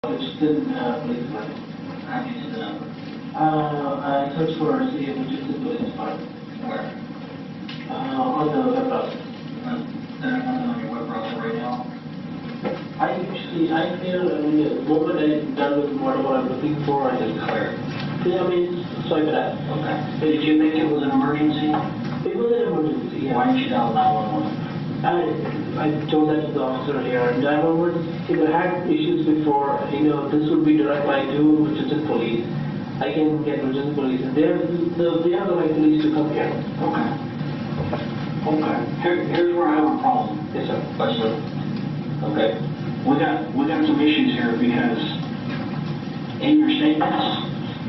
Richardson police line. How do you see the number? I searched for CA Richardson police department. Where? On the web browser. There's nothing on your web browser right now. I feel, the moment I'm done with whatever I'm looking for, I just clear. Yeah, swipe it out. Okay. Did you think it was an emergency? It was an emergency, yeah. Why didn't you dial 911? I told that to the officer here, and I remember, had issues before, this would be direct line to Richardson police. I can get Richardson police, and they have the right police to come here. Okay. Okay. Here's where I have a problem. Yes, sir. Wesley. Okay. We got some issues here because in your statements,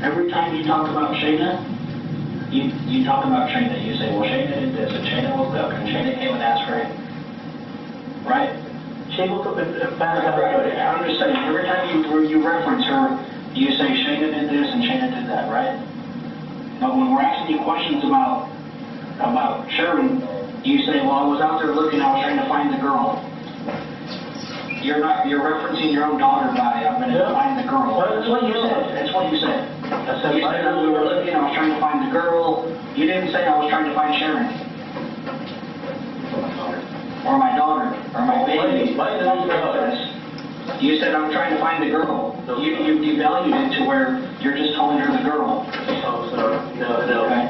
every time you talk about Shayna, you talk about Shayna. You say, well, Shayna did this, and Shayna woke up, and Shayna came and asked for it. Right? She woke up and passed out. Right. I'm just saying, every time you reference her, you say Shayna did this and Shayna did that, right? But when we're asking you questions about Sherin, you say, well, I was out there looking, I was trying to find the girl. You're referencing your own daughter by, I'm going to find the girl. That's what you said. That's what you said. You said we were looking, I was trying to find the girl. You didn't say I was trying to find Sherin. Or my daughter, or my baby. You said I'm trying to find the girl. You devalued it to where you're just calling her the girl. Oh, sorry. No. Okay.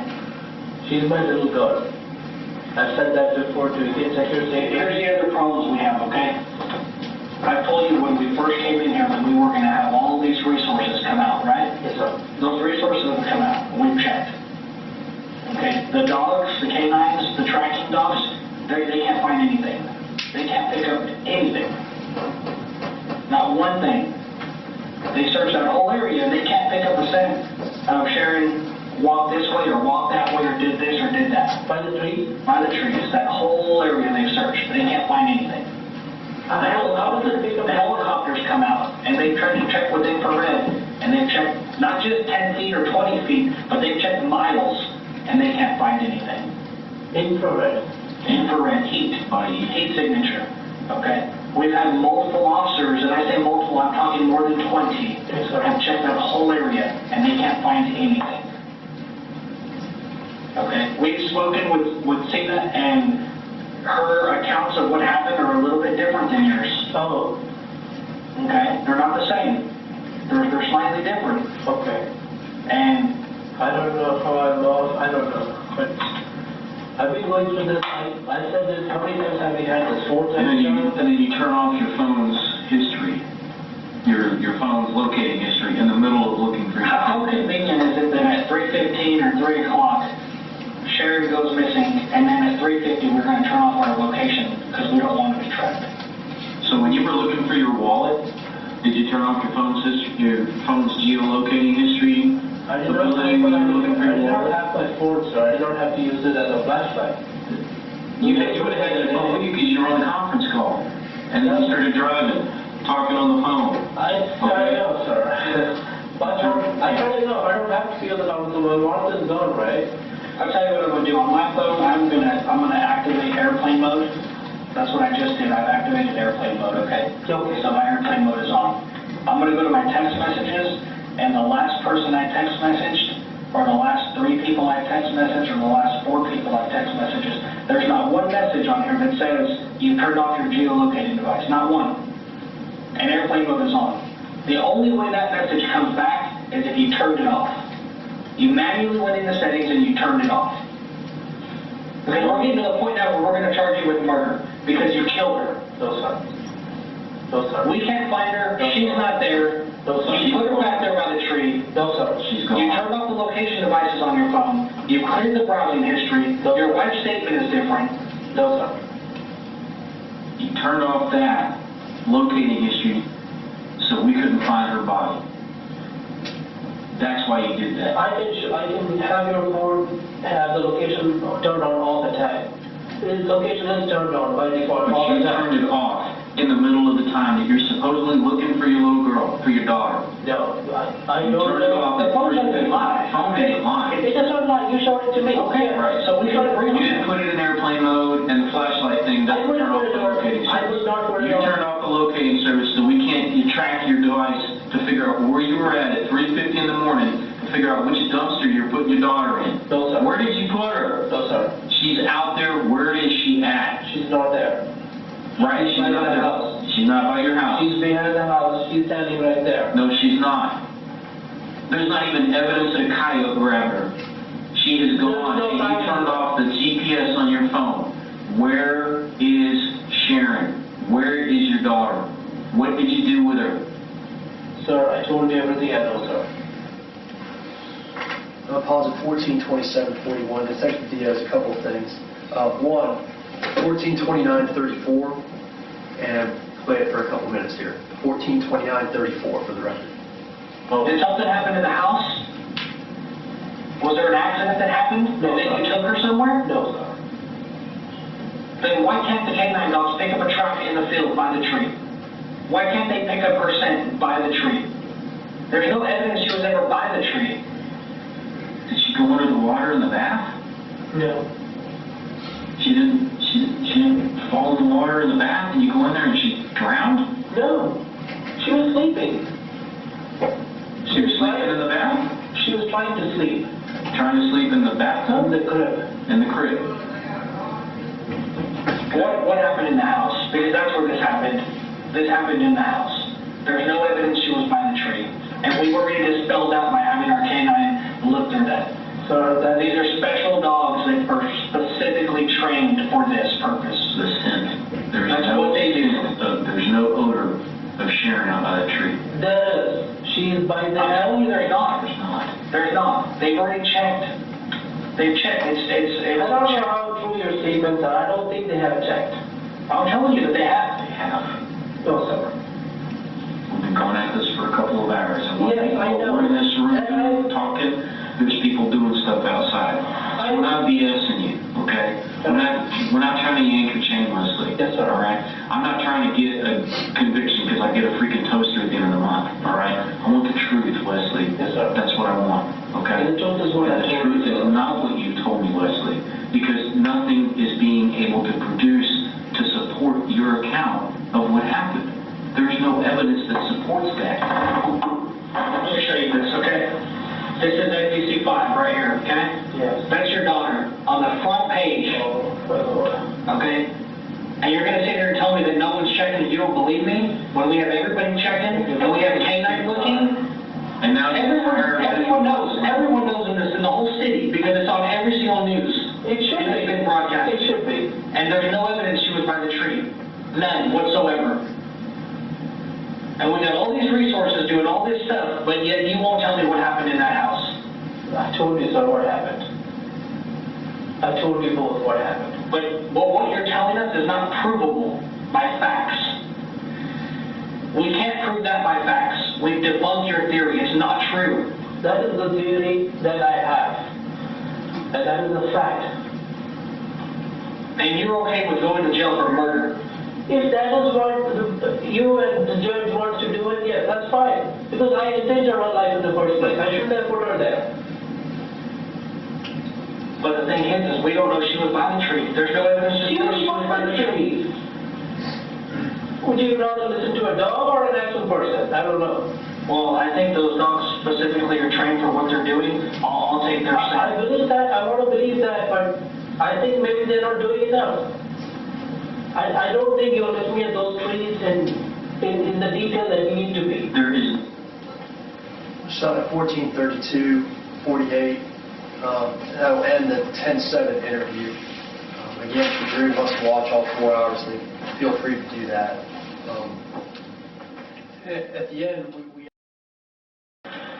She's my little girl. I've said that before too. You can check your statement. Here's the other problems we have, okay? I told you when we first came in here that we were going to have all these resources come out, right? Yes, sir. Those resources have come out. We've checked. Okay? The dogs, the canines, the tracking dogs, they can't find anything. They can't pick up anything. Not one thing. They search that whole area and they can't pick up a scent of Sherin walked this way or walked that way or did this or did that. By the tree? By the trees. That whole area they've searched. They can't find anything. The helicopters come out and they've tried to check with infrared and they've checked not just 10 feet or 20 feet, but they've checked miles and they can't find anything. Infrared heat signature. Okay? We've had multiple officers, and I say multiple, I'm talking more than 20, have checked that whole area and they can't find anything. Okay? We've spoken with Sina and her accounts of what happened are a little bit different than yours. Oh. Okay? They're not the same. They're slightly different. Okay. And I don't know how I lost, I don't know. But I've been going through this, I said this, how many times have we had this? 4 times? And then you turn off your phone's history, your phone's locating history in the middle of looking for you. how convenient is it that at 3:15 or 3 o'clock, Sherin goes missing, and then at 3:50 we're going to turn off our location because we don't want to be tracked. So when you were looking for your wallet, did you turn off your phone's geolocating history? I did not have my phone, sir. I don't have to use it as a flashlight. You would have had your phone with you because you were on the conference call, and then you started driving, talking on the phone. I know, sir. But I kind of know. I don't have to feel that I was the one is gone, right? I'll tell you what I'm going to do on my phone. I'm gonna activate airplane mode. That's what I just did. I've activated airplane mode. Okay. Okay. So my airplane mode is on. I'm going to go to my text messages, and the last person I text messaged, or the last 3 people I text messaged, or the last 4 people I text messages, there's not one message on here that says you turned off your geolocating device. Not one. And airplane mode is on. The only way that message comes back is if you turned it off. You manually went in the settings and you turned it off. Because we're getting to the point now where we're going to charge you with murder because you killed her. No, sir. We can't find her. She's not there. You put her back there by the tree. No, sir. She's gone. You turned off the location devices on your phone. You cleared the browsing history. Your web statement is different. No, sir. You turned off that locating history so we couldn't find her body. That's why you did that. I can have your phone have the location turned on all the time. The location is turned on by default But all you the time. turned it off in the middle of the time that you're supposedly looking for your little girl, for your daughter. No, I You don't turned it know. off. The phone doesn't lie. Phone didn't lie. If it doesn't lie, you showed it to me. Okay, right. So we should agree on You that. didn't put it in airplane mode, and the flashlight thing I doesn't would turn not off the locating I service. would not put it You on. turned off the locating service so we can't track your device where you were at 3:50 in the morning to figure out which dumpster you're putting your daughter in? No, sir. Where did you put her? No, sir. She's out there. Where is she at? She's not there. Right, she's Behind out the there. house. She's not by your house. She's behind the house. She's standing right there. No, she's not. There's not even evidence that a coyote grabbed her. She is gone, There's no and you coyote. turned off the GPS on your phone. Where is Sherin? Where is your daughter? What did you do with her? Sir, I told you everything I know, sir. Pause at 14:27:41. Detective Diaz, a couple of things. One, 14:29:34, and play it for a couple minutes here. 14:29:34 for the record. Did something happen in the house? Was there an accident that happened? No, That you sir. took her somewhere? No, sir. Then why can't the canine dogs pick up a track in the field by the tree? Why can't they pick up her scent by the tree? There's no evidence she was ever by the tree. Did she go under the water in the bath? No. She didn't fall in the water in the bath and you go in there and she drowned? No. She was sleeping. She was sleeping in the bath? She was trying to sleep. Trying to sleep in the In bathtub? the crib. In the crib. What happened in the house? Because that's where this happened. This happened in the house. There's no evidence she was by the tree. And we've already dispelled that by having our canine look through that. Sir, These are special dogs that are specifically trained for this purpose. The scent. That's what they do. There's no odor of Sherin out by the tree. there is. She is by the I'm telling you, there's not. There's not. There's not. They've already checked. They've checked. It's I don't know how true your statements are. I don't think they have checked. I'm telling you that they have. They have. No, sir. We've been going at this for a couple of hours. And when Yes, I know. we're in this room And talking, there's people doing stuff outside. We're not BSing you, okay? We're not trying to yank your chain, Wesley. Yes, sir. All right? I'm not trying to get a conviction because I get a freaking toaster at the end of the month. All right? I want the truth, Wesley. Yes, sir. That's what I want. Okay? And the truth is what I And the told truth you, is sir. not what you told me, Wesley, because nothing is being able to produce to support your account of what happened. There's no evidence that supports that. Let me show you this, okay? This is NBC 5 right here, okay? Yes. That's your daughter on the front page, Oh, my Lord. okay? And you're gonna sit here and tell me that no one's checking and you don't believe me? When we have everybody checking and we have a canine looking? And now Everyone knows in this, in the whole city, because it's on every single news. It should It's be. been broadcast. It should be. And there's no evidence she was by the tree. None whatsoever. And we got all these resources doing all this stuff, but yet you won't tell me what happened in that house. I told you, sir, what happened. I told you both what happened. But what you're telling us is not provable by facts. We can't prove that by facts. We've debunked your theory. It's not true. That is the theory that I have. And that is a fact. And you're okay with going to jail for murder. If that is what you and the judge wants to do it, yes, that's fine. Because I endangered her life in the first place. I shouldn't have put her there. But the thing is we don't know she was by the tree. There's no evidence to She say was she was by the tree. Would you rather listen to a dog or an actual person? I don't know. Well, I think those dogs specifically are trained for what they're doing. I'll take their I scent. believe that. I want to believe that, but I think maybe they're not doing enough. I don't think you're looking at those trees in the detail that you need to be. there is Shot at 14:32:48. That'll end the 10:07 interview. Again, if the jury wants to watch all 4 hours, they feel free to do that. At the end, we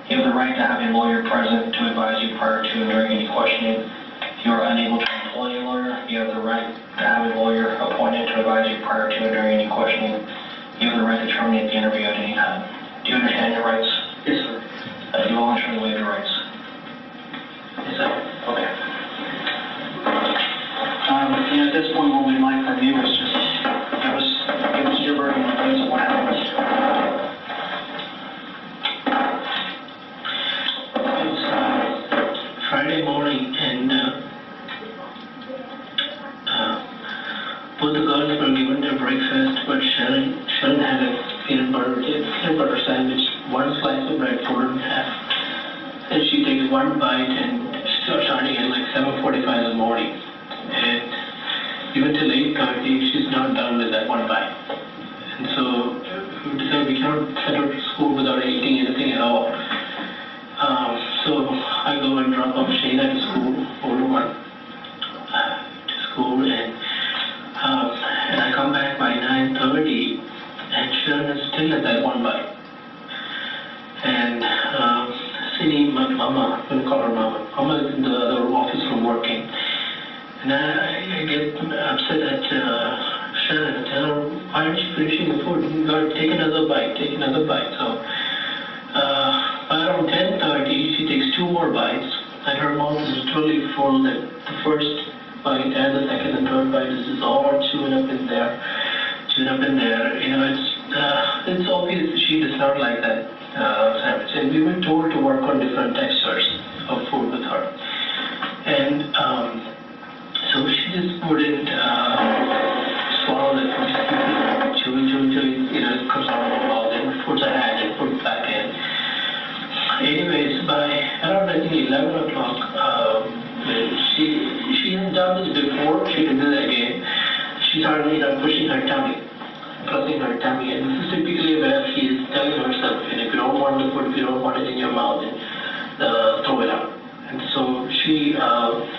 You have the right to have a lawyer present to advise you prior to and during any questioning. If you are unable to employ a lawyer, you have the right to have a lawyer appointed to advise you prior to and during any questioning. You have the right to terminate the interview at any time. Do you understand your rights? Yes, sir. Do you voluntarily waive your rights? Yes, sir. Okay. At this point, what we'd like from you is just give us your version of things and what happened. Friday morning, and both the girls were given their breakfast, but Sherin had a peanut butter sandwich one slice of bread, folded in half, and she takes one bite and starting at like 7:45 in the morning. And even till 8:30, she's not done with that one bite. And so we decided we cannot send her to school without eating anything at all. So I go and drop off Shayna to school, older one, to school, and I come back by 9:30, and Sherin is still at that one bite. And Cindy, my mama, I'm going to call her mama. Mama is in the other office room working. And I get upset at Sherin and tell her, why aren't you finishing the food? You got to take another bite, take another bite. So by around 10:30, she takes 2 more bites, and her mouth is totally full. That the first bite and the second and third bite is just all chewing up in there. You know, it's obvious she does not like that sandwich. And we were told to work on different textures of food with her. And so she just wouldn't swallow it, just chew, you know, it comes out of her mouth, and puts her hand and puts it back in. Anyways, by around I think 11 o'clock, she has done this before, she did it again. She started, you know, pushing her tummy, pressing her tummy, and this is typically where she is telling herself, you know, if you don't want the food, if you don't want it in your mouth, then throw it out. And so she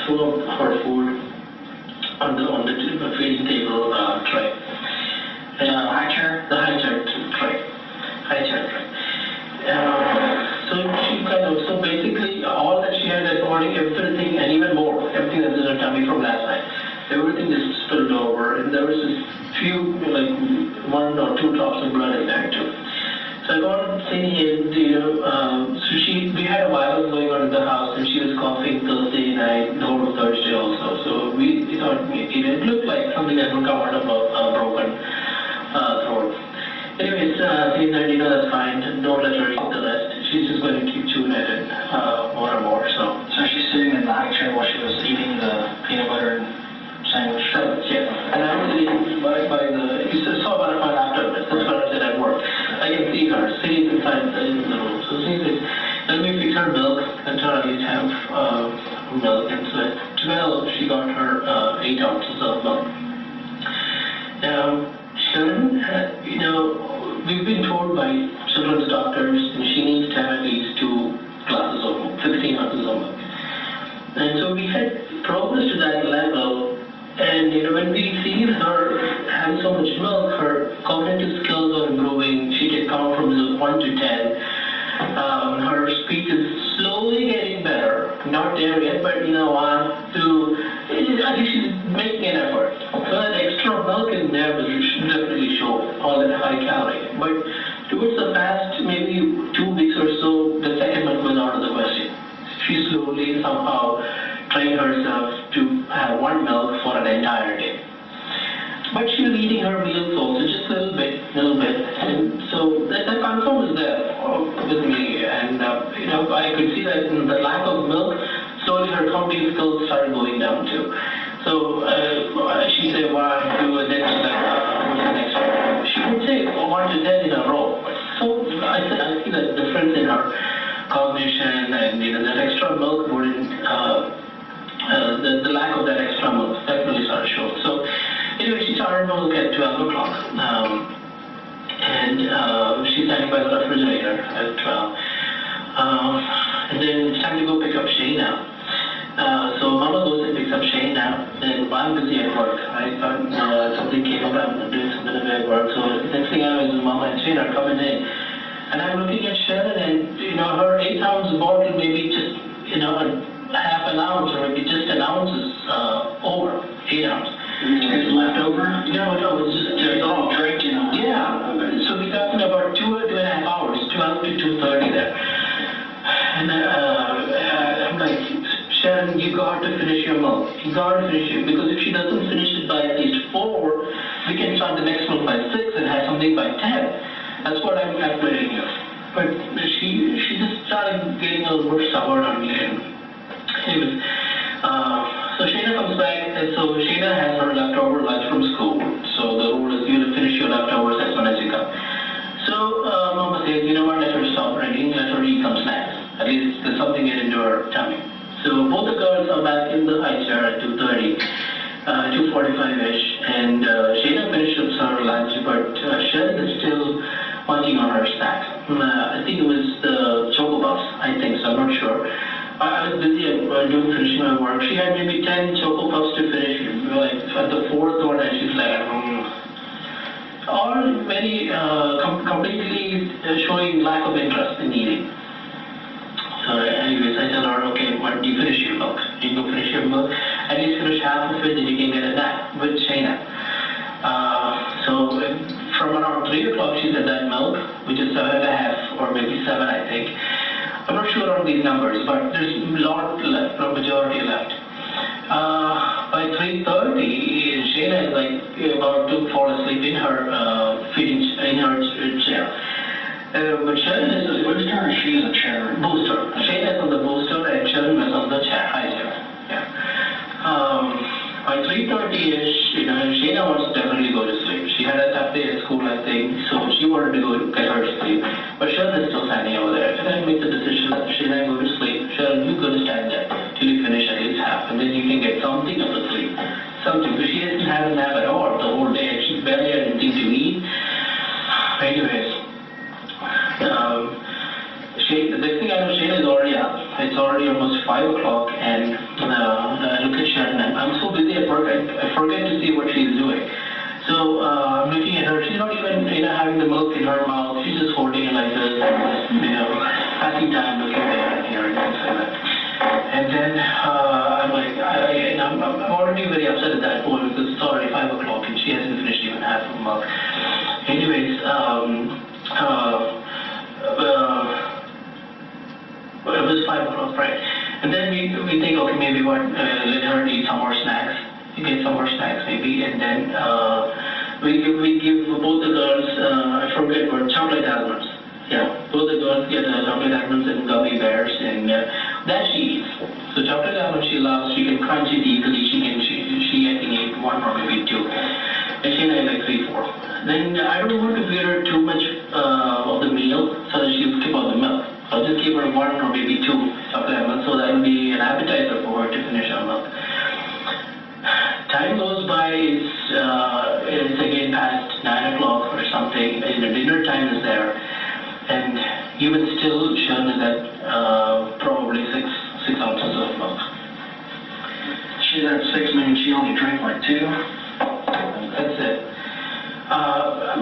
threw out her food on the feeding table tray. And high chair? The high chair tray. High chair tray. So she so basically all that she had that morning, everything and even more, everything that's in her tummy from last night, everything just spilled over, and there was just few, like 1 or 2 drops of blood in there too. So I got Cindy and, you know, so we had a virus going on in the house, and she was coughing Thursday night, the whole of Thursday also. So we thought it looked like something that would come out of a broken throat. Anyways, saying that, you know, that's fine, don't let her eat the rest. She's just going to keep chewing at it more and more. So she's sitting in the high chair while she was eating the peanut butter and sandwich. Yes, and I was sitting by the, you saw butterfly afterwards, that's what I said at work. I can see her sitting inside in the room. So she says, let me fix her milk, and her at least have milk. And so at 12, she got her 8 ounces of milk. Now, Sherin, you know, we've been told by children's doctors that she needs to have at least 2 glasses of milk, 16 ounces of milk. And so we had progress to that level, and, you know, when we see her having so much milk, her cognitive skills are improving. She can count from 1 to 10. Her speech is slowly getting better, not there yet, but, you know, 1, 2, I think she's making an effort. So that extra milk is there, but it should definitely show all that high calorie. But towards the past maybe 2 weeks or so, the second milk was out of the question. She slowly somehow trained herself to have 1 milk for an entire day. But she was eating her meals also, just a little bit. And so that concern was there with me. And, you know, I could see that in the lack of milk, slowly her counting skills started going down too. So she said 1, 2, and then she's like, what's the next one? She would say 1 to 10 in a row. So I said, I see that difference in her cognition, and, you know, that extra milk wouldn't, the lack of that extra milk definitely started showing. So anyway, she started milk at 12 o'clock, and she's standing by the refrigerator at 12. And then it's time to go pick up Shayna. So Mama goes and picks up Shayna, and I'm busy at work. I thought something came up, I'm doing something at work. So the next thing I know is Mama and Shayna are coming in. And I'm looking at Sherin, and, you know, her 8-ounce bottle maybe just, you know, half an ounce or maybe just an ounce is over 8 ounce. It's left over? No, it's just all drink, you know. Yeah, so we're talking about 2 or 2.5 hours, 12 to 2:30 there. And I'm like, Sherin, you got to finish your milk. You got to finish it, because if she doesn't finish it by at least 4, we can start the next milk by 6 and have something by 10. That's what I'm calculating here. But she just started getting a little more sour on me. Anyways, so Shayna comes back, and so Shayna has her leftover lunch from school. So the rule is you have to finish your leftovers as soon as you come. So Mama says, you know what, let her stop drinking, let her eat some snacks. At least there's something get into her tummy. So both the girls are back in the high chair at 2:30, 2:45-ish, and Sherin finishes her lunch, but Sherin is still munching on her snack. I think it was the Choco Puffs, I think, so I'm not sure. I was busy finishing my work. She had maybe 10 Choco Puffs to finish, like at the fourth one, and she's like, or very completely showing lack of interest in eating. So anyways, I tell her, okay, why don't you finish your milk? You go finish your milk, at least finish half of it, then you can get a nap with Sherin. So from around 3 o'clock, she's at that milk, which is 7.5 or maybe 7, I think. I'm not sure on these numbers, but there's a lot left, a majority left. By 3:30, Sherin is like about to fall asleep in her in her chair. But Sherin is a booster, or she's a chair? Booster. Sherin is on the booster and Sherin is on the chair, high chair. Yeah. By 3:30-ish, Sherin wants to definitely go to sleep. She had a tough day at school, I think, so she wanted to go get her sleep. But Sherin is still standing over there. And I made the decision that Sherin go to sleep. Sherin, you're going to stand there till you finish at least half, and then you can get something of the sleep. Something, because she hasn't had a nap at all the whole day. She barely had anything to eat. Anyways, the next thing I know, Sherin is already up. It's already almost 5 o'clock, and I look at Sherin, and I'm so busy at work, I forget to see what she's doing. So I'm looking at her. She's not even having the milk in her mouth. She's just holding it like this, passing time, looking there and here and things like that. And then I'm like, I'm already very upset at that point because it's already 5 o'clock and she hasn't finished even half of milk. Anyways, it was 5 o'clock, right? And then we think, okay, maybe let her eat some more snacks. You get some more snacks maybe, and then we give both the girls, I forget what, chocolate almonds. Yeah, both the girls get chocolate almonds and gummy bears, and that she eats. So chocolate almonds she loves, she can crunch it easily, she I think ate 1 or maybe 2. And she had like 3, 4. Then I don't want to feed her too much of the meal so that she'll skip on the milk. I'll just give her 1 or maybe 2 chocolate almonds, so that will be an appetizer for her to finish her milk. Time goes by, it's again past 9 o'clock or something, and the dinner time is there, and even still Sherin is at probably 6 ounces of milk. She's at 6, meaning she only drank like 2? That's it.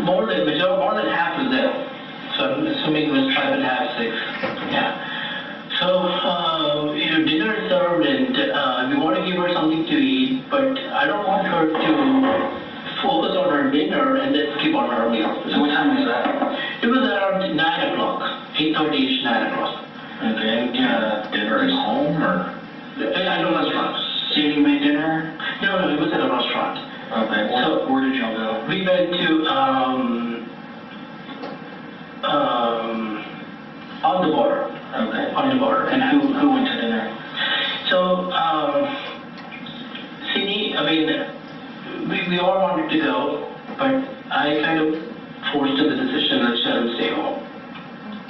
More than half is there, so I'm assuming it was 5.5, 6. Yeah. So, dinner is served, and we want to give her something to eat, but I don't want her to focus on her dinner and then skip on her meal. So what time is that? It was around 9 o'clock, 8:30-ish, 9 o'clock. Okay, dinner at home, or? At a restaurant. So you made dinner? No, it was at a restaurant. Okay, where did y'all go? We went to, on the border. Okay. On the border. And who went to dinner? So, Sydney, I mean, we all wanted to go, but I kind of forced the decision that Sherin stay home.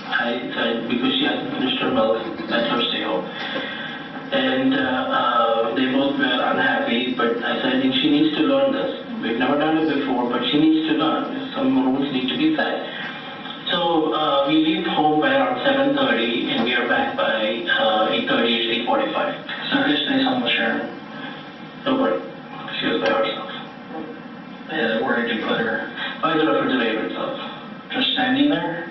I said, because she hasn't finished her milk, let her stay home. And they both were unhappy, but I said, she needs to learn this. We've never done it before, but she needs to learn. Some rules need to be set. So we leave home by around 7:30, and we are back by 8:30, 8:45. So who stays home with Sherin? Nobody. She was by herself. Yeah, where did you put her? By the refrigerator itself. Just standing there?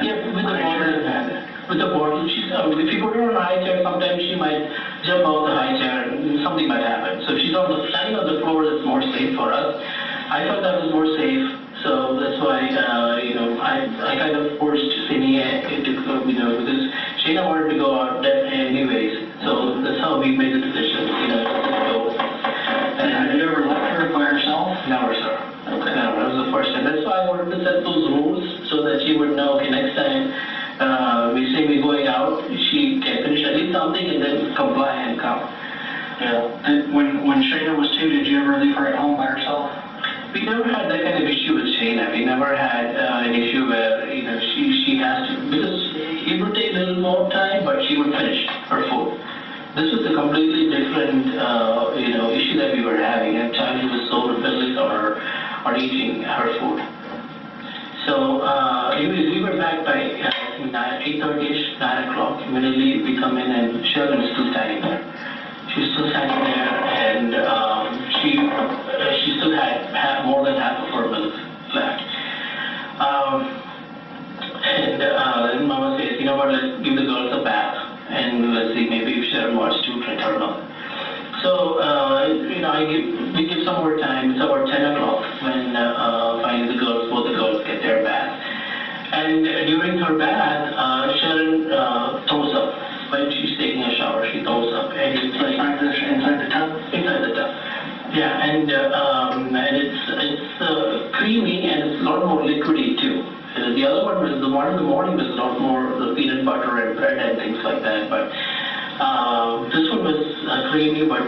Yeah, with the bottle in hand. With the bottle, if you put her on a high chair, sometimes she might jump out the high chair and something might happen. So if she's standing on the floor, that's more safe for us. I thought that was more safe. So that's why, I kind of forced Sydney to go, because Sherin wanted to go out anyways. So that's how we made the decision, to go. And have you ever left her by herself? Never, sir. Okay. No, that was the first time. That's why I wanted to set those rules so that she would know, okay, next time we say we're going out, she can finish at least something and then comply and come. Yeah. When Sherin was 2, did you ever leave her at home by herself? We never had that kind of issue with Sherin. We never had an issue where she has to completely different, issue that we were having. And child who was so rebellious or eating her food. So anyways, we were back by 8:30ish, 9 o'clock. Immediately we come in and Sherin is still standing there. She was still standing there, and she still had more than half of her milk left. And then Mama says, you know what, let's give the girls a bath, and let's see, maybe if Sherin wants to drink her milk. So, we give some more time. It's about 10 o'clock when finally both the girls get their bath. And during her bath, Sherin throws up. When she's taking a shower, she throws up. And it's like inside the tub? Inside the tub. Yeah, and it's creamy and it's a lot more liquidy too. The other one was the one in the morning was a lot more the peanut butter and bread and things like that. But this one was creamy but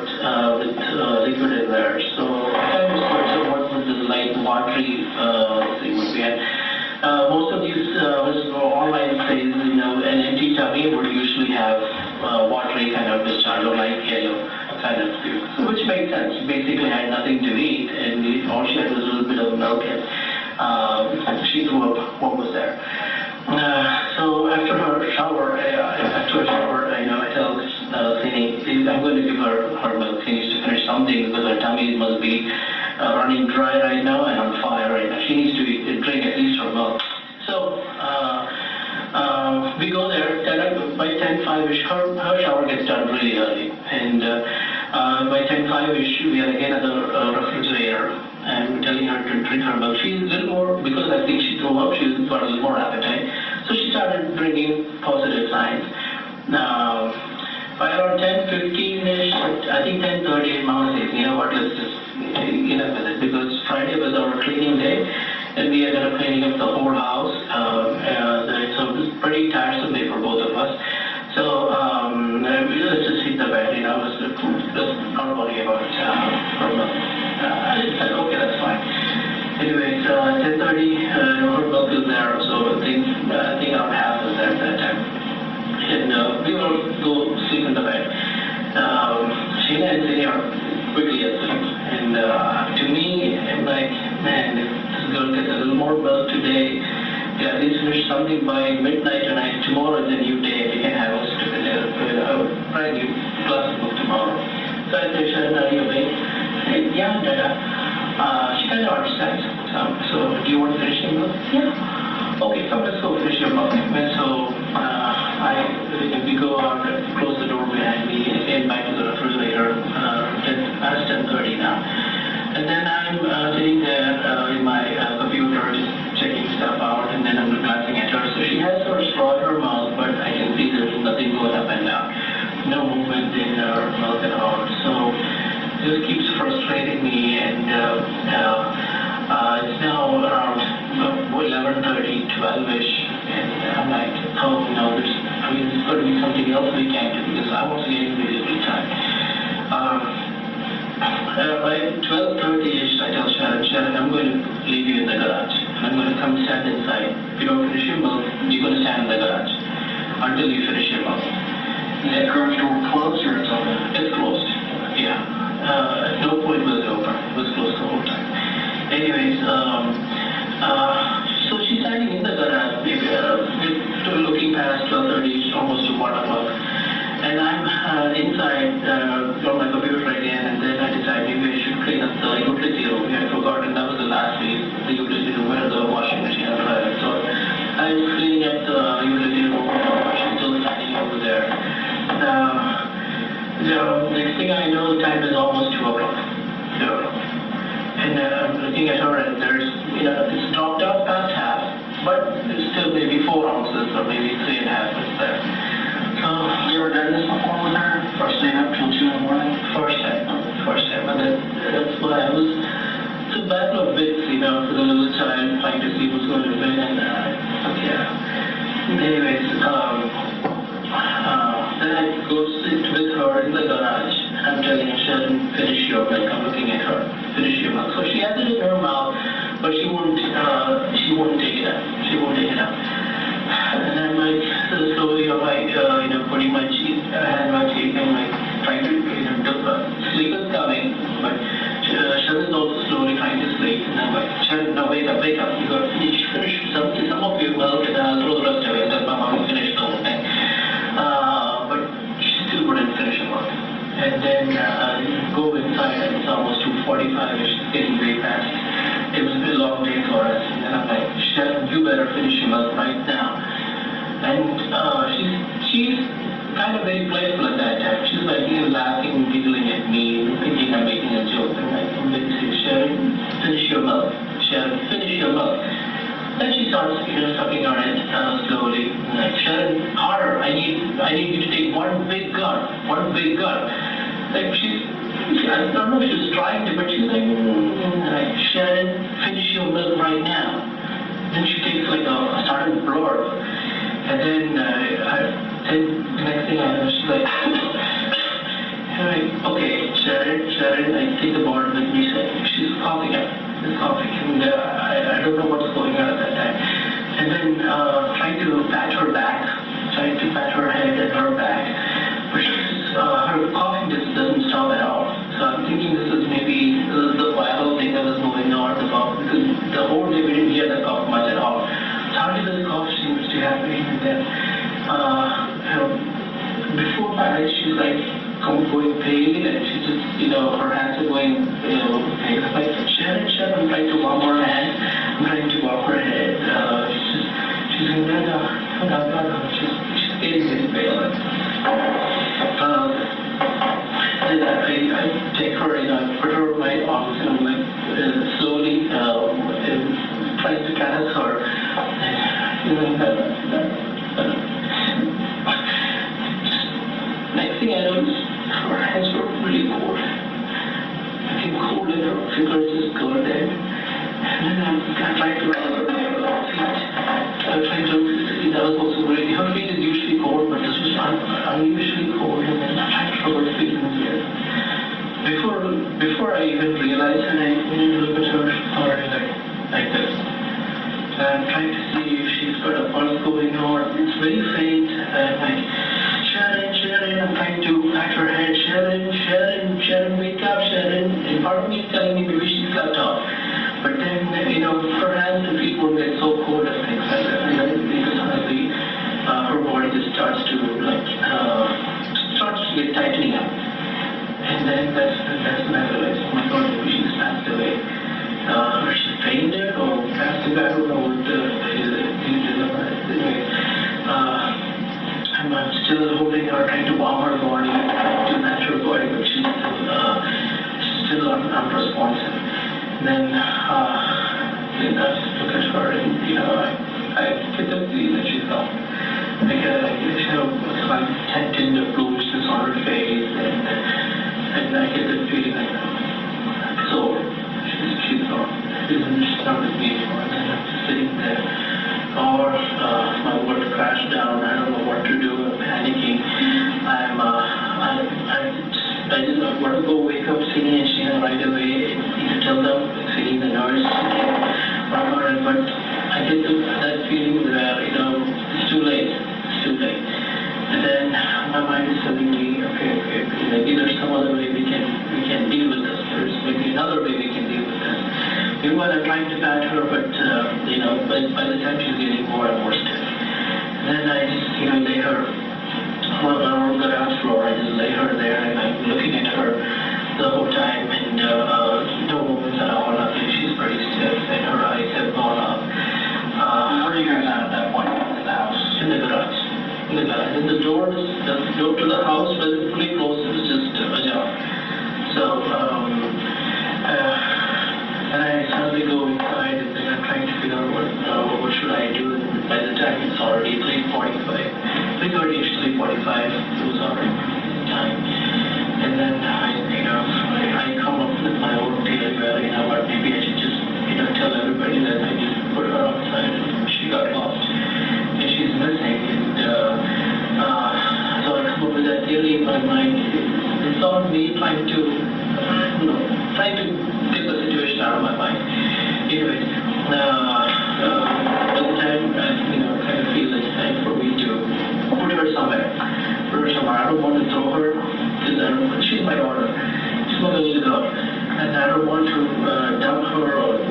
with liquid in there. So I kind of wondered what was the light watery thing would be. Most of these online says, an empty tummy would usually have watery kind of discharge or light yellow kind of thing, which makes sense. She basically had nothing to eat, and all she had was a little bit of milk, and she threw up what was there. So after her shower, I tell Sini, I'm going to give her milk. She needs to finish something because her tummy must be running dry right now and on fire right now. She needs to drink at least her milk. So we go there. By 10:05ish, her shower gets done really early, and by 10:05ish, we are again at the refrigerator, and we're telling her to drink her milk. She's a little more, because I think she threw up, she's got a little more appetite. So she started bringing positive signs. By around 10:15ish, I think 10:30, Mama says, you know what, let's just get up with it, because Friday was our cleaning day, and we ended up cleaning up the whole house. So it was pretty tiresome day for both of us. So let's just hit the bed, let's not worry about her milk. I just said, okay, that's fine. Anyways, 10:30, her milk is there, so I think around half was there at that time. And we will go sleep in the bed. Sheena and Sini are quickly asleep. And to me, I'm like, man, if this girl gets a little more milk today, at least finish something by midnight tonight. Tomorrow is a new day. We can have a brand new glass of milk tomorrow. So I say, Sherin, are you awake? I said, yeah, Dada. She kind of understands. So do you want to finish your milk? Yeah. Okay, come, let's go finish your milk. And so we go out and close the door behind me and get back to the refrigerator. Past 10:30 now. And then I'm sitting there in my computer just checking stuff out, and then I'm glancing at her. So she has her straw in her mouth, but I can see there's nothing going up and down. No movement in her mouth at all. So it just keeps frustrating me, and it's now around 11:30, 12ish, and I'm like, there's got to be something else we can do, because I was getting really tired. By 12:30ish, I tell Sherin, I'm going to leave you in the garage, and I'm going to come stand inside. If you don't finish your milk, you're going to stand in the garage until you finish your milk. Is that garage door closed or it's open? It's closed, yeah. At no point was it open. It was closed the whole time. Anyways, so she's standing in the garage, maybe looking past 12:30, almost to 1 o'clock. And I'm inside on my computer again, and then I decide maybe I should clean up the utility room. I forgot, and that was the last week, the utility room where the washing machine and dryer. So I was cleaning up the utility room, she's still standing over there. The next thing I know, the time is almost 2 o'clock. And I'm looking at her, and there's, it's dropped out past half, but there's still maybe 4 ounces or maybe 3.5 is there. So, you ever done this before with her? First staying up till 2 in the morning? First time. And that's why I was, it's a battle of wits, for the little child, trying to see who's going to win, and anyways, then I go sit with her in the garage. I'm telling her, Sherin, finish your milk. I'm looking at her. Finish your milk. So she has it in her mouth, but she won't take it up. She won't take it up. And I'm like, slowly, putting my cheek, hand on my cheek, and trying to And she's kind of very playful at that time. She's like, laughing, giggling at me, thinking I'm making a joke. And I'm like, Sherin, finish your milk. Sherin, finish your milk. Then she starts, sucking on it slowly. Like, Sherin, harder. I need you to take one big gulp. Like I don't know if she's trying to, but she's like, Sherin, finish your milk right now. Then she takes like a sudden blurb. And then the next thing I know, she's like, okay, Sherin, I take the bottle with me. She's coughing. And I don't know what's going on at that time. And then trying to pat her back, trying to pat her head and her back. But her coughing just doesn't stop at all. So I'm thinking this is maybe the viral thing that was going on about, because the whole day we didn't hear the cough much at all. Suddenly this cough seems to happen, and then before my eyes she's like going pale, and she just her hands are going pale. I'm like, Sherin, I'm trying to warm her hand, I'm trying to warm her head. She's going, no, she's getting very pale. And I take her, put her in my arms, and I'm like slowly trying to caress her. Next thing I noticed, her hands were really cold. I think cold and her fingers just go there. And then I tried to rub her feet. That was also really, her feet is usually cold, but this was unusually cold, and then I tried to rub her feet in there. Before I even realized, and I look at her like this. I'm trying to see if she's got a pulse going on. It's very faint. I'm like, Sherin, I'm trying to pat her head. Sherin, wake up, Sherin. And part of me is telling me maybe she slept off. But then, her hands and feet will get so cold and things like that. And then suddenly, her body just starts to get tightening up. And then that's when I realized, oh my God, maybe she's passed away. She fainted or passed away, I don't know what anyway. I'm still holding her, trying to warm her body, to match her body, but she's still unresponsive. Then I just look at her, and I get the feeling that she's gone. It's like 10 tender blemishes on her face, and I get the feeling like it's over. She's gone. She's not with me anymore. And then I'm just sitting there. Or my world crashed down. I don't know what to do. I'm panicking. I just want to go wake up Cindy and Sheena right away. Tell them, Cindy, the nurse, but I get that feeling that it's too late. And then my mind is telling me, okay, maybe there's some other way we can deal with this. There's maybe another way we can deal with this. Meanwhile, I'm trying to pat her, but by the time she's getting more and more stiff. And then I just lay her on the ground floor. I just lay her there, and I'm looking at her the whole time, and no movements at all. She's pretty stiff, and her eyes have gone up. Where are you guys at that point in the house? In the garage. And the door to the house wasn't fully closed, it was just ajar. So, and I suddenly go inside, and then I'm trying to figure out what should I do. And by the time it's already 3:45, 3:30 to 3:45, it was already time. And then I come up with my own theory where, what, maybe I should just, tell everybody that I just put her outside and she got lost. And she's missing. And so I come up with that theory in my mind. It's not me trying to get the situation out of my mind. Anyways, by the time kind of feel it's time for me to put her somewhere. I don't want to throw her, because she's my daughter. She's my little girl. And I don't want to dump her or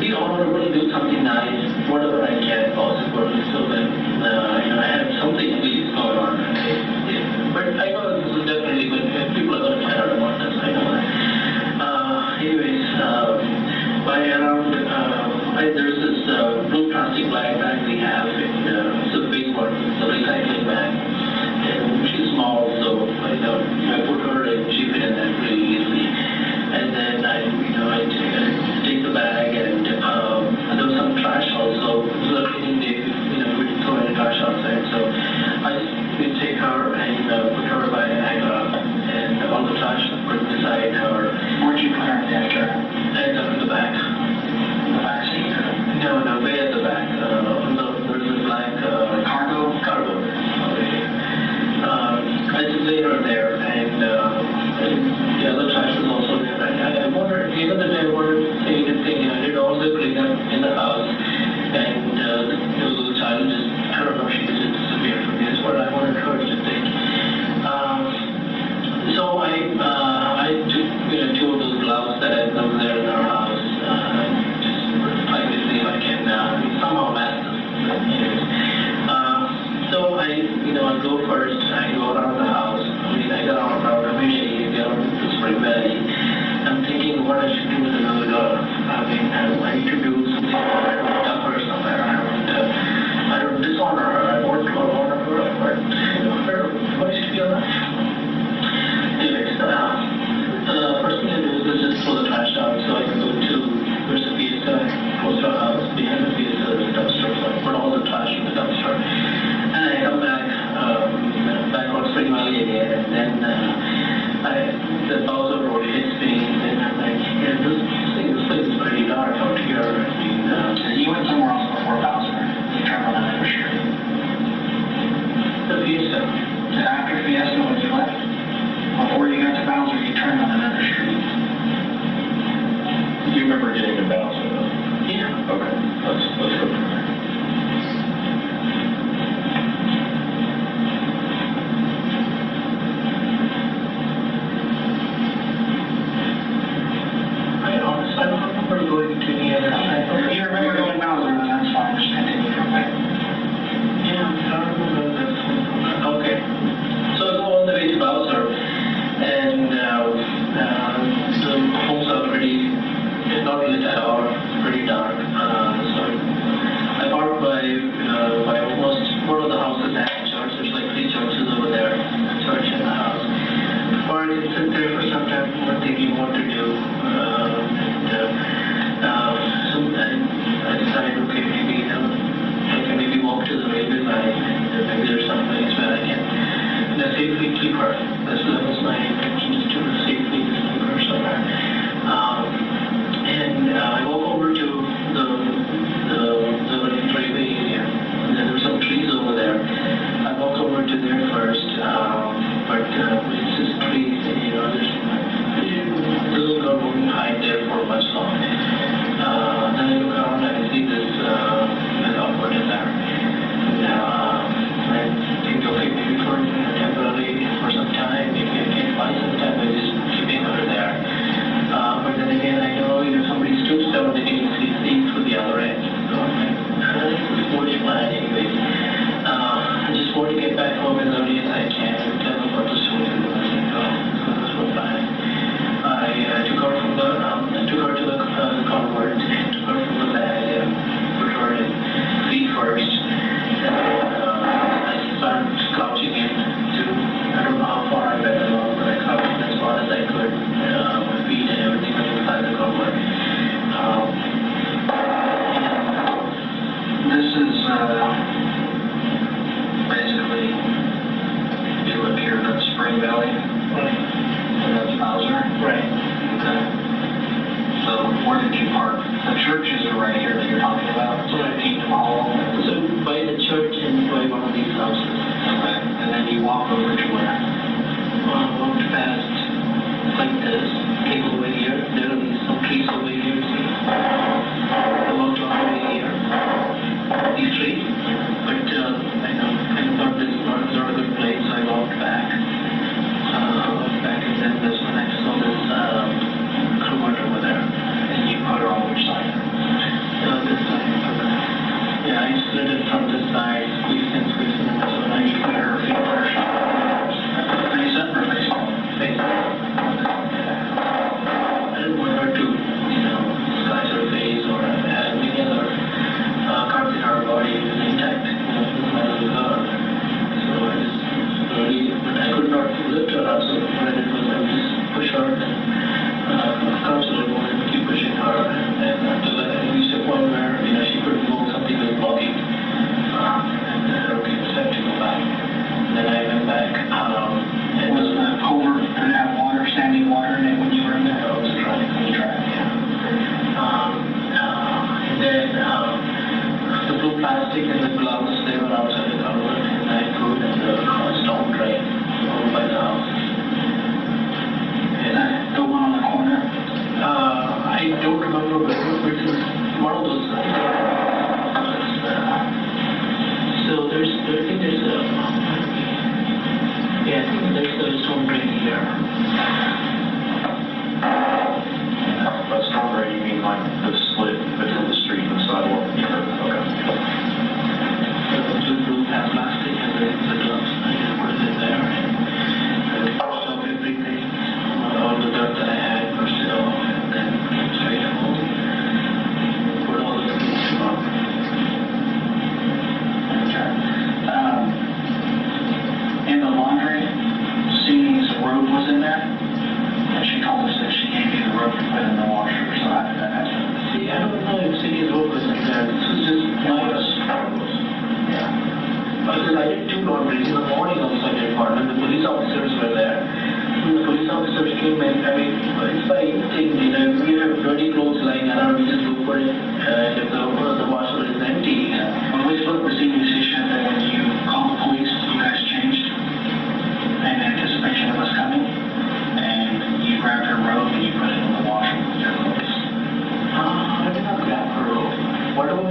be honorable, do something nice, whatever I can possible, so that I have something at least going on. But I know this is definitely good. People are going to find out about this. I know that. Anyways, by around there's this blue plastic bag we have, and it's a big one.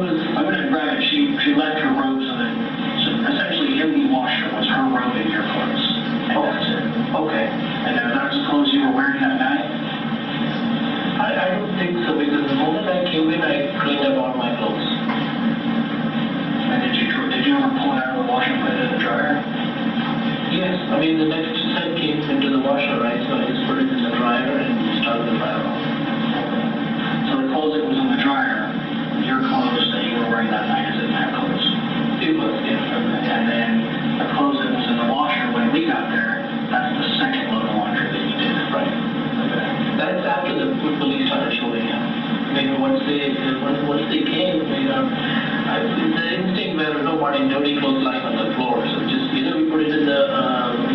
was... I went in and grabbed it. She left her robes and then, so essentially in the washer was her robe and your clothes. And that's it. Okay. And then that's the clothes you were wearing that night? I don't think so, because the moment I came in, I cleaned up all my clothes. And did you ever pull it out of the washer and put it in the dryer? Yes, I mean, the next set came into the washer, right, so I just put it in the dryer and started the fire off. So the clothes that was in the dryer, your clothes that you were wearing that night, is in that clothes? It was, yeah. And then the clothes that was in the washer when we got there, that's the second load of laundry that you did. Right. Okay. That's after the police started showing up. Maybe once they came, the instinct where nobody dirty clothes lying on the floor, so just either we put it in the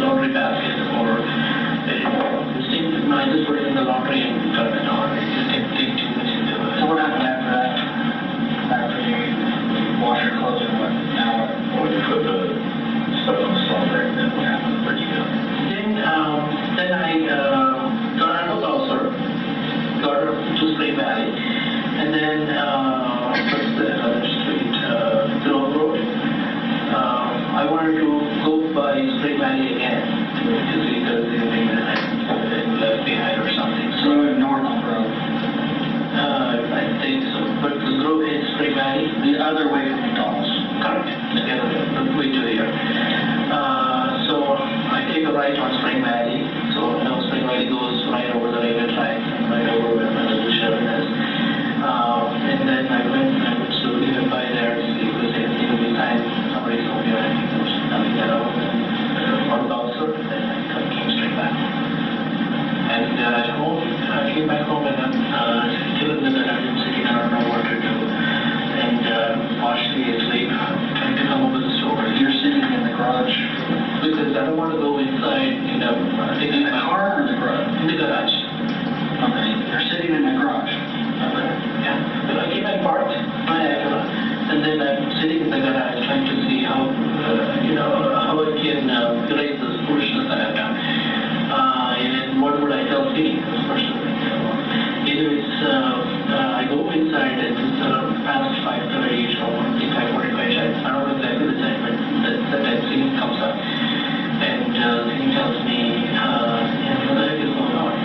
laundry basket or instinct, no, I just put it in the laundry and turn it on. It just didn't take too much into it. So what happened after that? After you wash your clothes and what? Now what? Well, you put the stuff on the cylinder, and then what happened? Where'd you go? Then I got out of the officer, got her to Spring Valley, and then what's the other street? Grove Road. I wanted to go by Spring Valley again to see if there was anything that I left behind or something. So you went north on Grove? I think so. But the Grove is Spring Valley. The other way from McDonald's? Correct. The other way to here. So I take a right on Spring Valley. So Spring Valley goes right over the railway tracks and right over where the Sherin is. And then I went slowly went by there to see if there was anything behind. Somebody told me I think there was nothing at all. On the officer, and then I came straight back. And at home, I came back home and I'm still in the garage sitting. I don't know what to do. And partially asleep, trying to come up with a story. You're sitting in the garage? Because I don't want to go inside, In the car or in the garage? In the garage. Okay, you're sitting in the garage? Okay. Yeah. But I came and parked my Acura, and then I'm sitting in the garage trying to see how I can erase this foolishness that I've done. And what would I tell Siri? This person. Anyways, I go inside and it's past 5:30 or 5:45. I don't know exactly the time, but that time Siri comes up. And Siri tells me, what the heck is going on?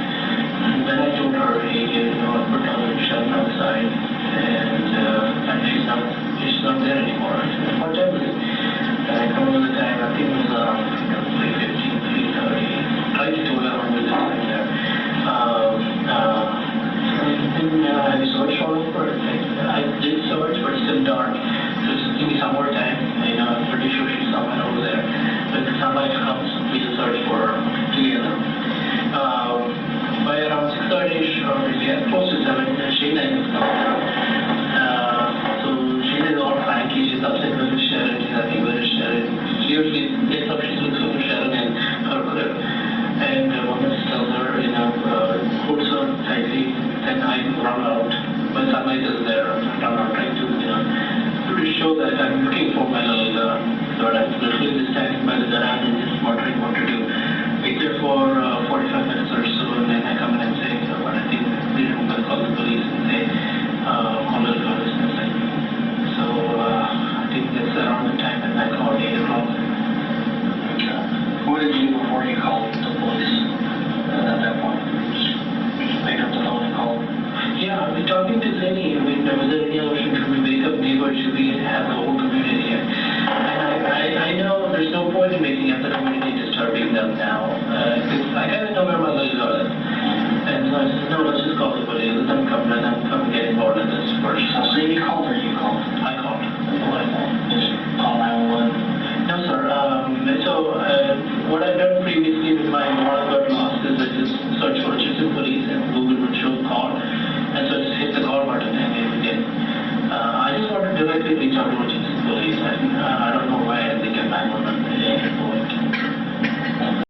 And then I told her, hey, I put down the Sherin outside, and she's not there anymore. I said, what time is it? And I told her the time, I think it was 3:15, 3:30. Tried to tell her around the time there. I searched all over. I did search, but it's still dark. So just give me some more time. I'm pretty sure she's somewhere over there. But if somebody comes, we'll search for her together. By around 6:30, or maybe close to 7, Sherin is coming. So Sherin is all cranky. She's upset with Sherin. She's happy with Sherin. She usually gets up, she's looking for Sherin and her crib. And woman tells her, holds her tightly, then I run out. When sunlight is there, I run out trying to show that I'm looking for my little bird. I'm literally just standing by the garage and just wondering what to do. Wait there for 45 minutes or so, and then I come in and say, what I think I'm going to call the police and say, call the girl is missing. So I think that's around the time that I called 8 o'clock. Okay. What did you do before you called the police at that point? Just pick up the phone and call? Yeah, we're talking to Zenny. Was there any option to wake up neighbors? Should we have the whole community here? And I know there's no point in making up the community disturbing them now. Because I kind of know where my little girl is. And so I said, no, let's just call the police. Let them come and get involved in this first. So you called or you called? I called. Just call 911? No, sir. What I've done previously with my model got lost is I just search for Richardson police and Google would show call. And so I just hit the call button and it would get. I just want to directly reach out to